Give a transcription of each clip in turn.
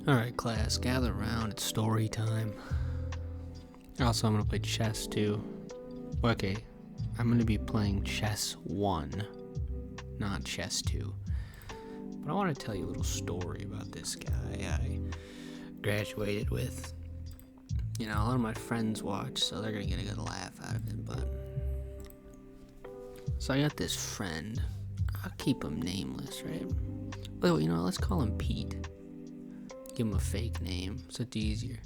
Alright, class, gather around. It's story time. Also, I'm gonna play chess too. Okay, I'm gonna be playing chess 1, not chess 2. But I want to tell you a little story about this guy I graduated with. You know, a lot of my friends watch, so they're gonna get a good laugh out of it, but... So I got this friend. I'll keep him nameless, right? But, you know, let's call him Pete. Give him a fake name, so it's easier.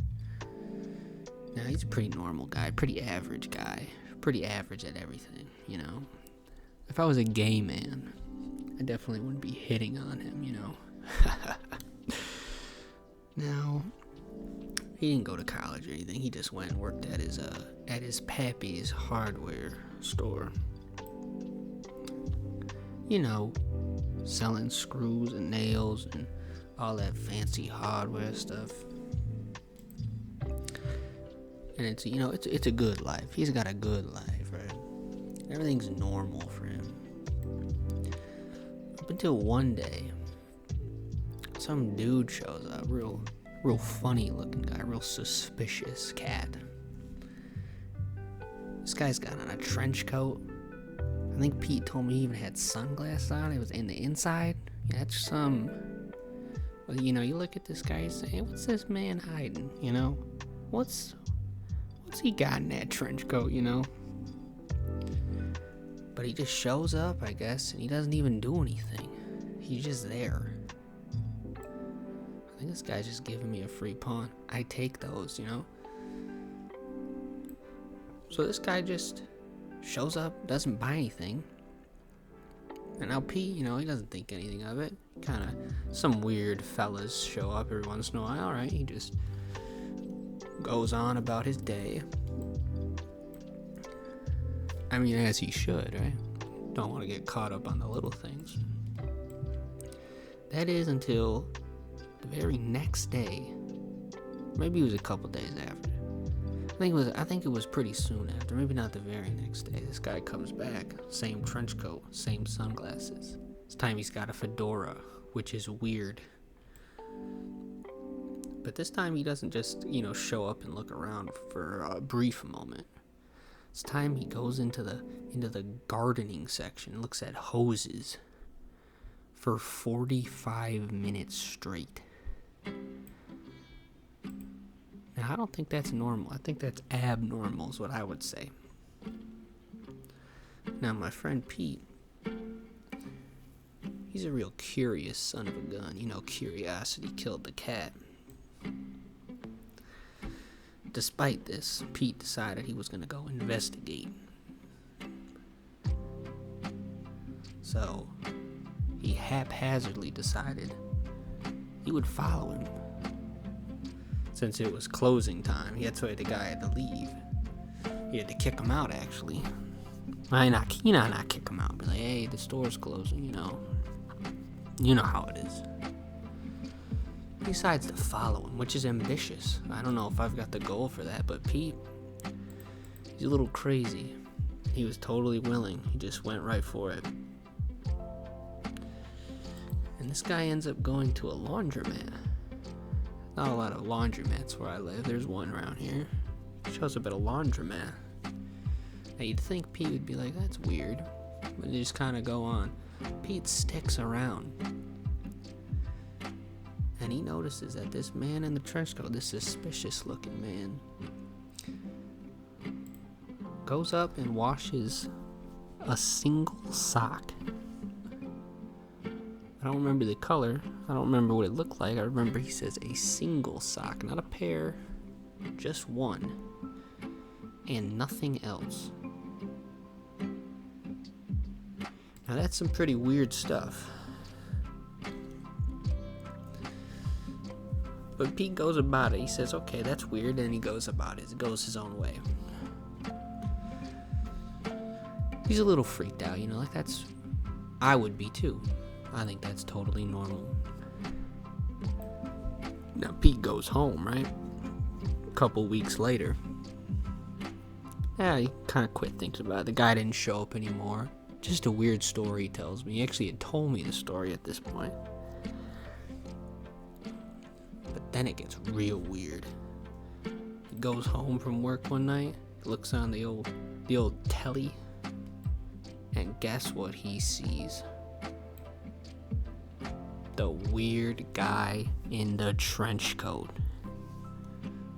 Now, he's a pretty normal guy, pretty average guy. Pretty average at everything, you know? If I was a gay man, I definitely wouldn't be hitting on him, you know? Now, he didn't go to college or anything. He just went and worked at his pappy's hardware store. You know, selling screws and nails and all that fancy hardware stuff. And it's, you know, it's a good life. He's got a good life, right? Everything's normal for him. Up until one day, some dude shows up, real funny looking guy, real suspicious cat. This guy's got on a trench coat. I think Pete told me he even had sunglasses on. It was in the inside. Yeah, that's some... Well, you know, you look at this guy and say, hey, what's this man hiding, you know? What's he got in that trench coat, you know? But he just shows up, I guess, and he doesn't even do anything. He's just there. I think this guy's just giving me a free pawn. I take those, you know? So this guy just shows up, doesn't buy anything. And now Pete, you know, he doesn't think anything of it. Kind of, some weird fellas show up every once in a while, alright? He just goes on about his day. I mean, as he should, right? Don't want to get caught up on the little things. That is until the very next day. Maybe it was a couple days after. I think it was pretty soon after. Maybe not the very next day. This guy comes back. Same trench coat, same sunglasses. This time he's got a fedora, which is weird. But this time he doesn't just, you know, show up and look around for a brief moment. This time he goes into the gardening section, looks at hoses for 45 minutes straight. Now, I don't think that's normal. I think that's abnormal is what I would say. Now, my friend Pete, he's a real curious son of a gun. You know, curiosity killed the cat. Despite this, Pete decided he was going to go investigate. So, he haphazardly decided he would follow him. Since it was closing time, the guy had to leave. He had to kick him out, actually. Not kick him out, but like, hey, the store's closing, you know. You know how it is. He decides to follow him, which is ambitious. I don't know if I've got the goal for that, but Pete, he's a little crazy. He was totally willing. He just went right for it. And this guy ends up going to a laundromat. Not a lot of laundromats where I live. There's one around here. Shows up at a laundromat. Now you'd think Pete would be like, that's weird. But they just kind of go on. Pete sticks around. And he notices that this man in the trench coat, this suspicious looking man, goes up and washes a single sock. I don't remember the color. I don't remember what it looked like. I remember he says a single sock, not a pair, just one, and nothing else. Now that's some pretty weird stuff. But Pete goes about it. He says, okay, that's weird, and he goes about it. He goes his own way. He's a little freaked out, you know, like that's... I would be too. I think that's totally normal. Now, Pete goes home, right? A couple weeks later. Yeah, he kind of quit thinking about it. The guy didn't show up anymore. Just a weird story, he tells me. He actually had told me the story at this point. But then it gets real weird. He goes home from work one night, looks on the old telly, and guess what he sees? The weird guy in the trench coat.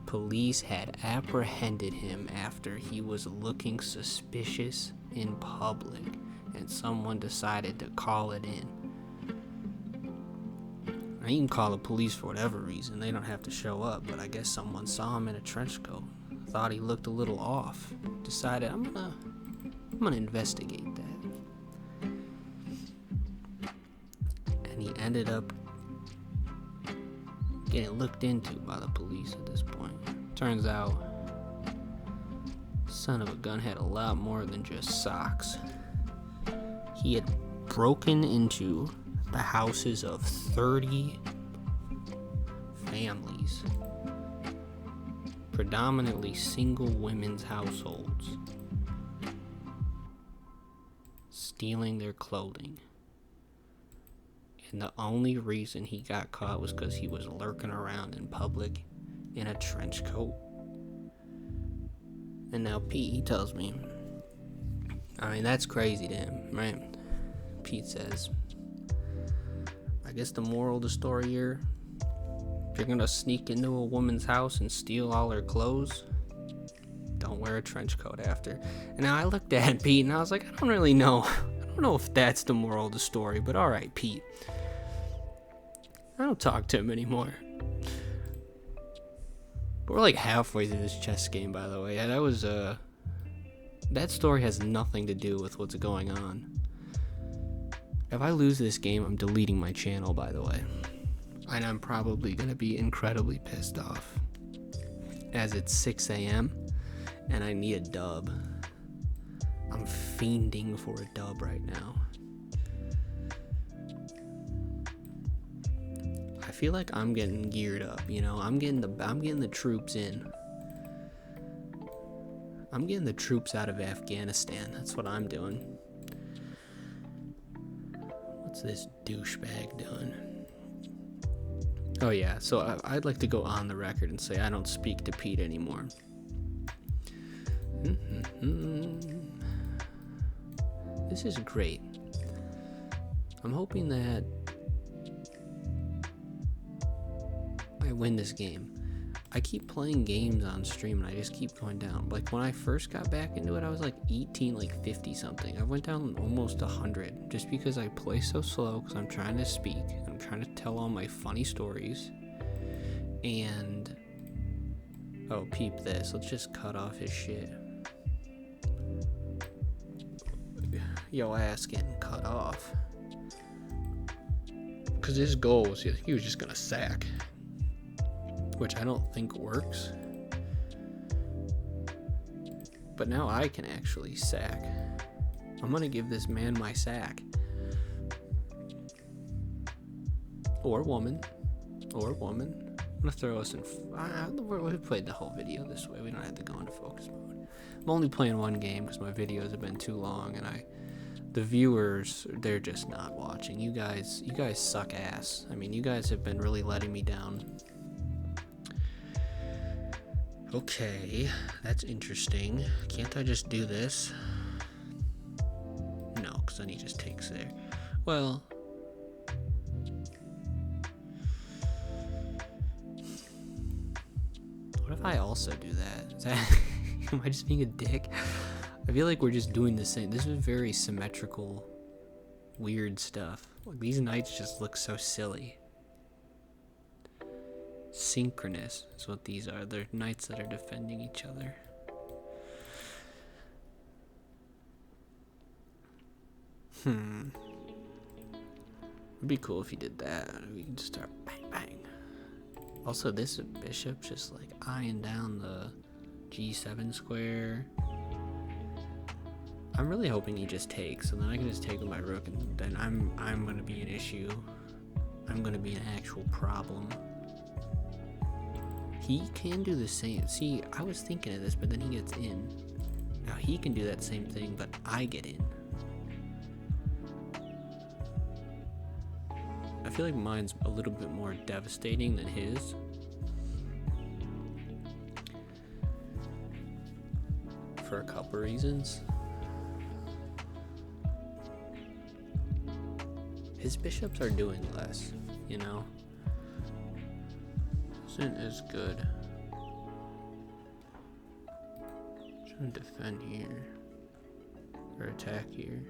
Police had apprehended him after he was looking suspicious in public, and someone decided to call it in. I can call the police for whatever reason, they don't have to show up, but I guess someone saw him in a trench coat, thought he looked a little off, decided I'm gonna investigate that. And he ended up getting looked into by the police at this point. Turns out, son of a gun had a lot more than just socks. He had broken into the houses of 30 families, predominantly single women's households, stealing their clothing. And the only reason he got caught was because he was lurking around in public in a trench coat. And now Pete, he tells me, I mean, that's crazy to him, right? Pete says, I guess the moral of the story here, if you're gonna sneak into a woman's house and steal all her clothes, don't wear a trench coat after. And now I looked at Pete and I was like, I don't really know. I don't know if that's the moral of the story, but alright, Pete. I don't talk to him anymore. But we're like halfway through this chess game, by the way. That was, that story has nothing to do with what's going on. If I lose this game, I'm deleting my channel, by the way. And I'm probably going to be incredibly pissed off. As it's 6 a.m. and I need a dub. I'm fiending for a dub right now. I feel like I'm getting geared up, you know. I'm getting the troops in. I'm getting the troops out of Afghanistan. That's what I'm doing. What's this douchebag doing? Oh yeah, so I'd like to go on the record and say I don't speak to Pete anymore. This is great. I'm hoping that I win this game. I keep playing games on stream and I just keep going down. Like when I first got back into it, I was like 18, like 50 something. I went down almost 100 just because I play so slow because I'm trying to speak. I'm trying to tell all my funny stories. And oh, peep this. Let's just cut off his shit. Yo ass getting cut off. Because his goal was he was just gonna sack. Which I don't think works. But now I can actually sack. I'm gonna give this man my sack. Or woman. Or woman. I'm gonna throw us in. We played the whole video this way. We don't have to go into focus mode. I'm only playing one game because my videos have been too long and the viewers, they're just not watching. You guys suck ass. I mean, you guys have been really letting me down. Okay, that's interesting. Can't I just do this? No, because then he just takes there. Well, what if I also do that? Is that am I just being a dick? I feel like we're just doing the same. This is very symmetrical, weird stuff. Like, these knights just look so silly. Synchronous is what these are. They're knights that are defending each other. It'd be cool if he did that. We can just start bang bang. Also, this bishop just like eyeing down the G7 square. I'm really hoping he just takes, so then I can just take with my rook, and then I'm gonna be an issue. I'm gonna be an actual problem. He can do the same. See, I was thinking of this, but then he gets in. Now he can do that same thing, but I get in. I feel like mine's a little bit more devastating than his, for a couple reasons. His bishops are doing less, you know? Isn't as good. Trying to defend here. Or attack here.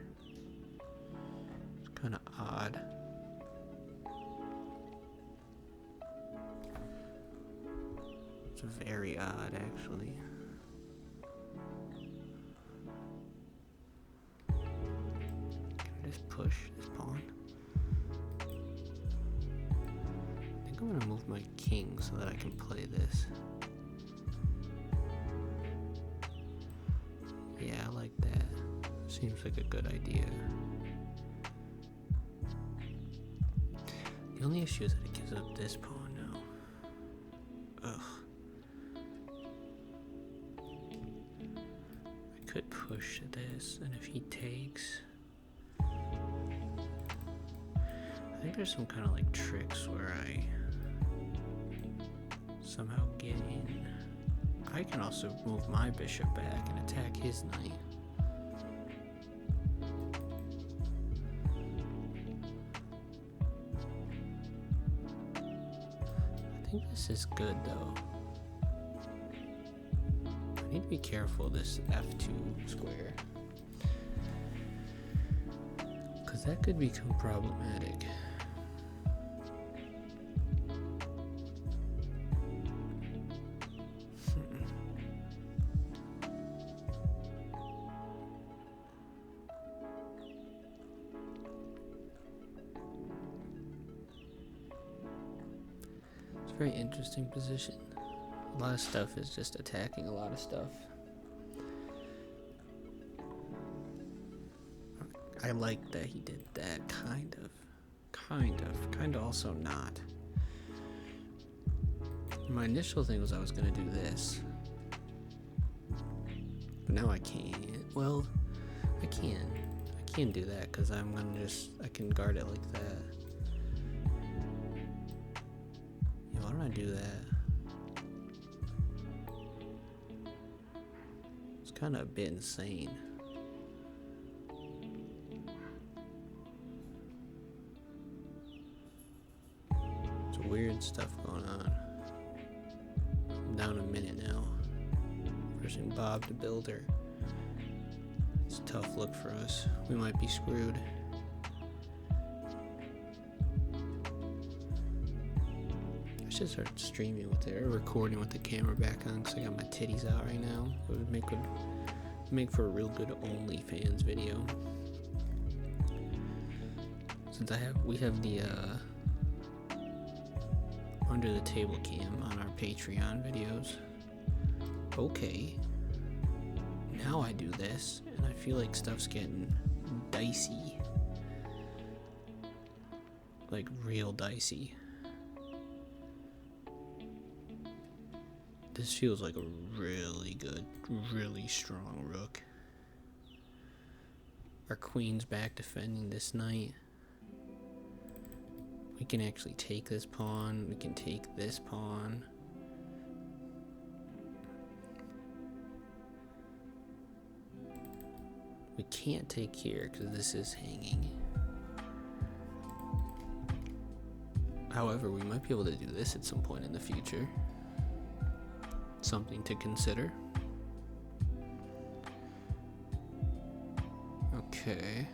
It's kind of odd. It's very odd, actually. Can I just push this pawn? I think I'm gonna move my king so that I can play this. Yeah, I like that. Seems like a good idea. The only issue is that it gives up this pawn now. Ugh. I could push this, and if he takes... I think there's some kind of like tricks where I somehow get in. I can also move my bishop back and attack his knight. I think this is good though. I need to be careful of this f2 square, because that could become problematic. Very interesting position. A lot of stuff is just attacking a lot of stuff. I like that he did that, kind of also not. My initial thing was I was gonna do this, but now I can't. Well, I can do that because I can guard it like that. Why don't I do that? It's kind of a bit insane. It's weird stuff going on. I'm down a minute now. Pressing Bob the Builder. It's a tough look for us. We might be screwed. I should start streaming with it, or recording with the camera back on, because I got my titties out right now. It would make for a real good OnlyFans video. Since we have the under the table cam on our Patreon videos. Okay. Now I do this, and I feel like stuff's getting dicey. Like real dicey. This feels like a really good, really strong rook. Our queen's back defending this knight. We can actually take this pawn. We can take this pawn. We can't take here because this is hanging. However, we might be able to do this at some point in the future. Something to consider. Okay.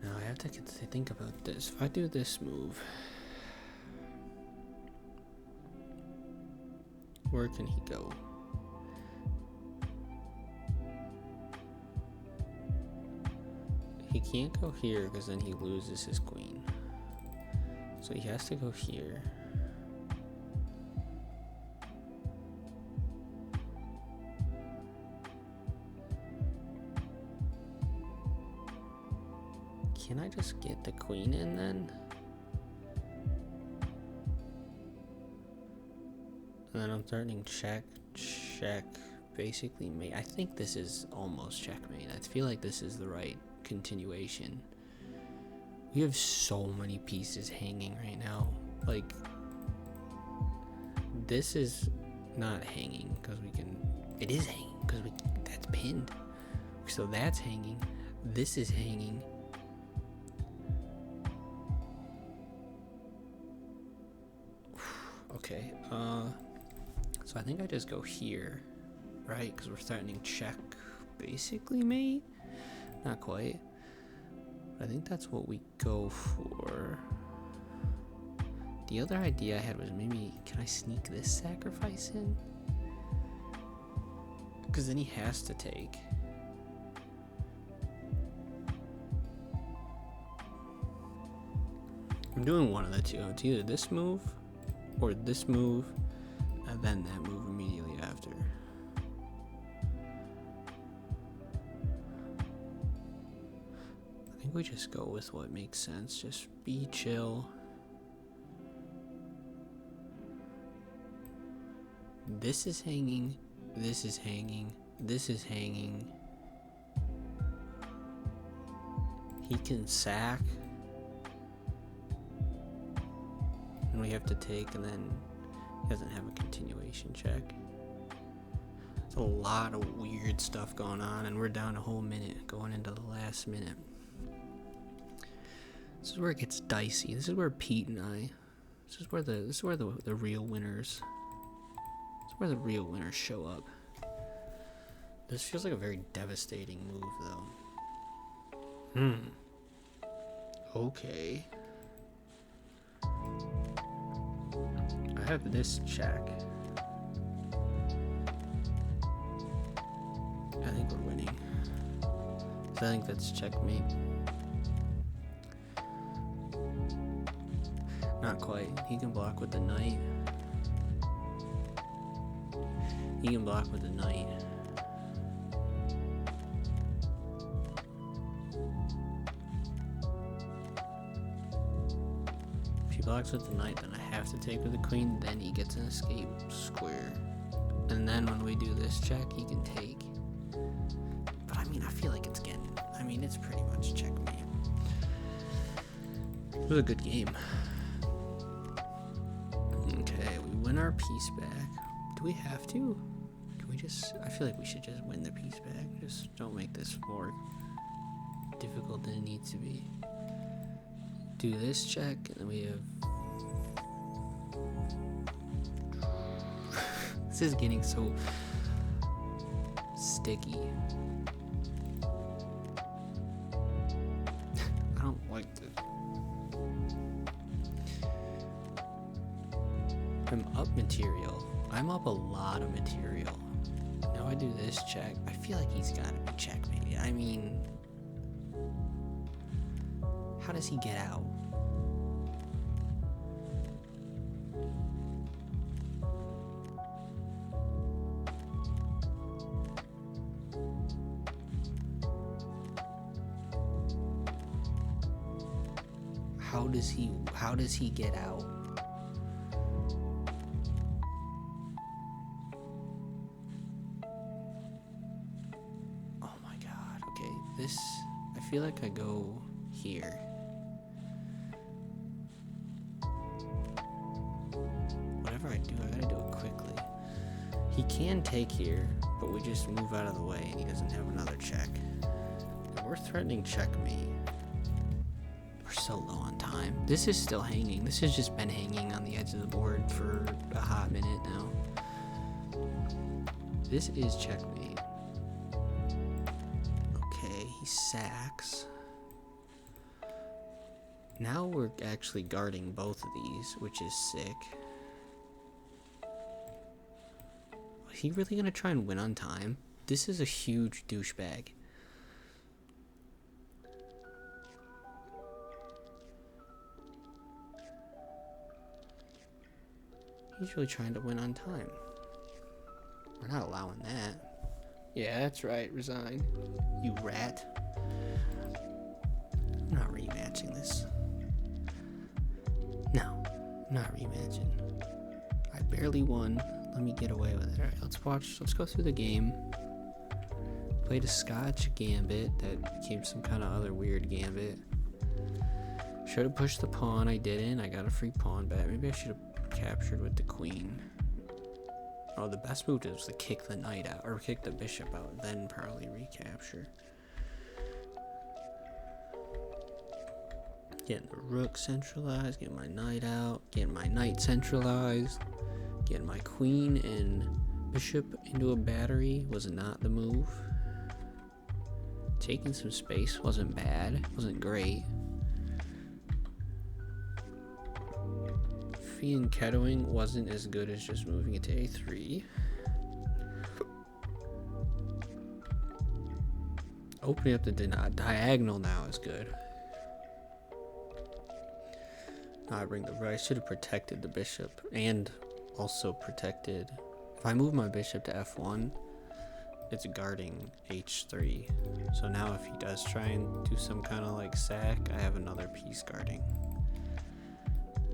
Now I have to think about this. If I do this move, where can he go? He can't go here because then he loses his queen. So he has to go here. Can I just get the queen in then? And then I'm threatening check, basically mate. I think this is almost checkmate. I feel like this is the right continuation. We have so many pieces hanging right now. Like, This is not hanging because we can. It is hanging because that's pinned. So that's hanging. This is hanging. Okay. So I think I just go here, right? Because we're threatening check, basically, mate. Not quite. I think that's what we go for. The other idea I had was maybe, can I sneak this sacrifice in? Because then he has to take. I'm doing one of the two. It's either this move or this move and then that move immediately after. I think we just go with what makes sense. Just be chill. This is hanging. This is hanging. This is hanging. He can sack. And we have to take, and then he doesn't have a continuation check. It's a lot of weird stuff going on, and we're down a whole minute going into the last minute. This is where it gets dicey. This is where Pete and I. This is where the real winners. This is where the real winners show up. This feels like a very devastating move, though. Okay. I have this check. I think we're winning. So I think that's checkmate. Not quite. He can block with the knight. He can block with the knight. If he blocks with the knight, then I have to take with the queen, then he gets an escape square. And then when we do this check, he can take. But I mean, I feel like it's it's pretty much checkmate. It was a good game. Okay, we win our piece back. Do we have to? Can we just, I feel like we should just win the piece back. Just don't make this more difficult than it needs to be. Do this check, and then we have... This is getting so sticky. I don't like this. I'm up material. I'm up a lot of material. Now I do this check. I feel like he's gotta be checkmated. I mean, how does he get out? How does he get out? Oh my god. Okay, this, I feel like I go here. Whatever I do, I gotta do it quickly. He can take here, but we just move out of the way and he doesn't have another check. And we're threatening checkmate. We're so low on time. This is still hanging. This has just been hanging on the edge of the board for a hot minute now. This is checkmate. Okay, he sacks. Now we're actually guarding both of these, which is sick. Is he really gonna try and win on time? This is a huge douchebag. He's really trying to win on time. We're not allowing that. Yeah, that's right. Resign. You rat. I'm not rematching this. No, I'm not rematching. I barely won. Let me get away with it. Alright, let's go through the game. Played a Scotch gambit that became some kind of other weird gambit. Should have pushed the pawn. I didn't. I got a free pawn back. Maybe I should have captured with the queen. Oh, the best move was to kick the knight out, or kick the bishop out, then probably recapture. Getting the rook centralized, getting my knight out, getting my knight centralized, getting my queen and bishop into a battery was not the move. Taking some space wasn't bad, wasn't great. Fianchettoing wasn't as good as just moving it to a3. Opening up the diagonal now is good. Now I bring the right. I should have protected the bishop and also protected. If I move my bishop to f1, it's guarding h3. So now if he does try and do some kind of like sack, I have another piece guarding.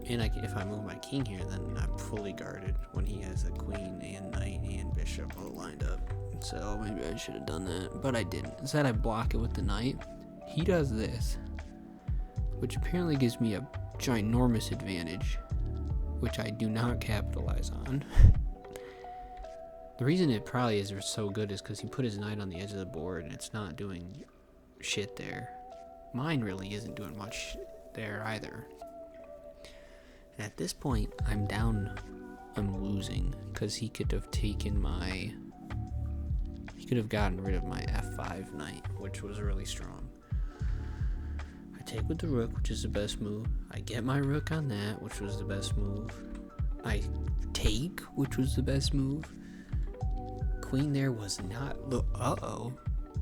And if I move my king here, then I'm fully guarded when he has the queen and knight and bishop all lined up. So maybe I should have done that, but I didn't. Instead I block it with the knight. He does this, which apparently gives me a ginormous advantage, which I do not capitalize on. The reason it probably is so good is because he put his knight on the edge of the board and it's not doing shit there. Mine really isn't doing much there either. And at this point, I'm losing because he could have taken he could have gotten rid of my f5 knight, which was really strong. I take with the rook, which is the best move. I get my rook on that, which was the best move. I take, which was the best move. Queen there was not. Uh-oh.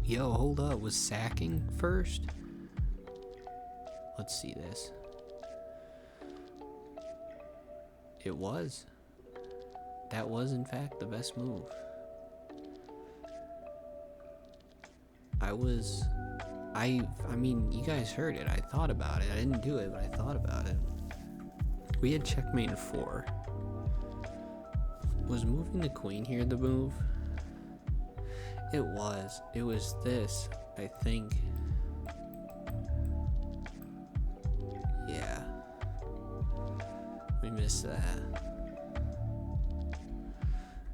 Yo, hold up. Was sacking first? Let's see this. It was. That was, in fact, the best move. I mean, you guys heard it. I thought about it. I didn't do it, but I thought about it. We had checkmate in 4. Was moving the queen here the move? It was. It was this, I think. Yeah. We missed that.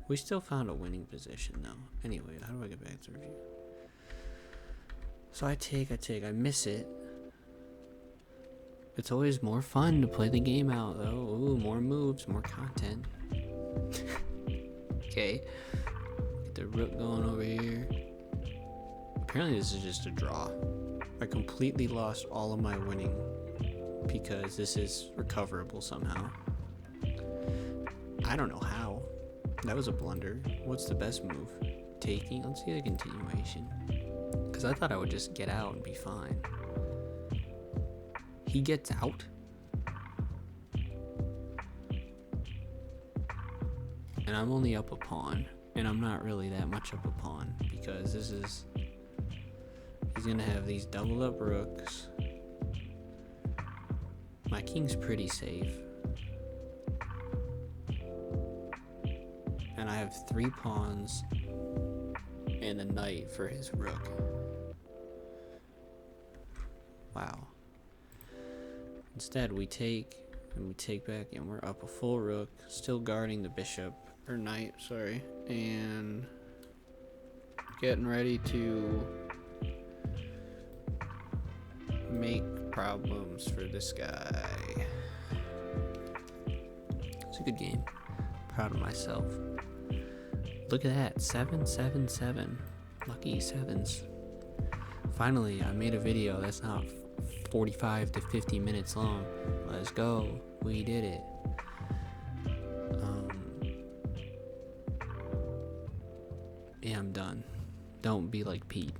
We still found a winning position though. Anyway, how do I get back to review? So I miss it. It's always more fun to play the game out though. Ooh, more moves, more content. Okay. Get the rook going over here. Apparently this is just a draw. I completely lost all of my winning because this is recoverable somehow. I don't know how. That was a blunder. What's the best move? Taking? Let's see the continuation. Because I thought I would just get out and be fine. He gets out? And I'm only up a pawn. And I'm not really that much up a pawn. Because this is... He's going to have these doubled up rooks. My king's pretty safe. And I have 3 pawns and a knight for his rook. Wow. Instead, we take back, and we're up a full rook, still guarding the bishop, or knight, sorry, and getting ready to make problems for this guy. It's a good game. Proud of myself. Look at that, 777. Lucky 7s. Finally, I made a video that's not 45 to 50 minutes long. Let's go. We did it. Yeah, I'm done. Don't be like Pete.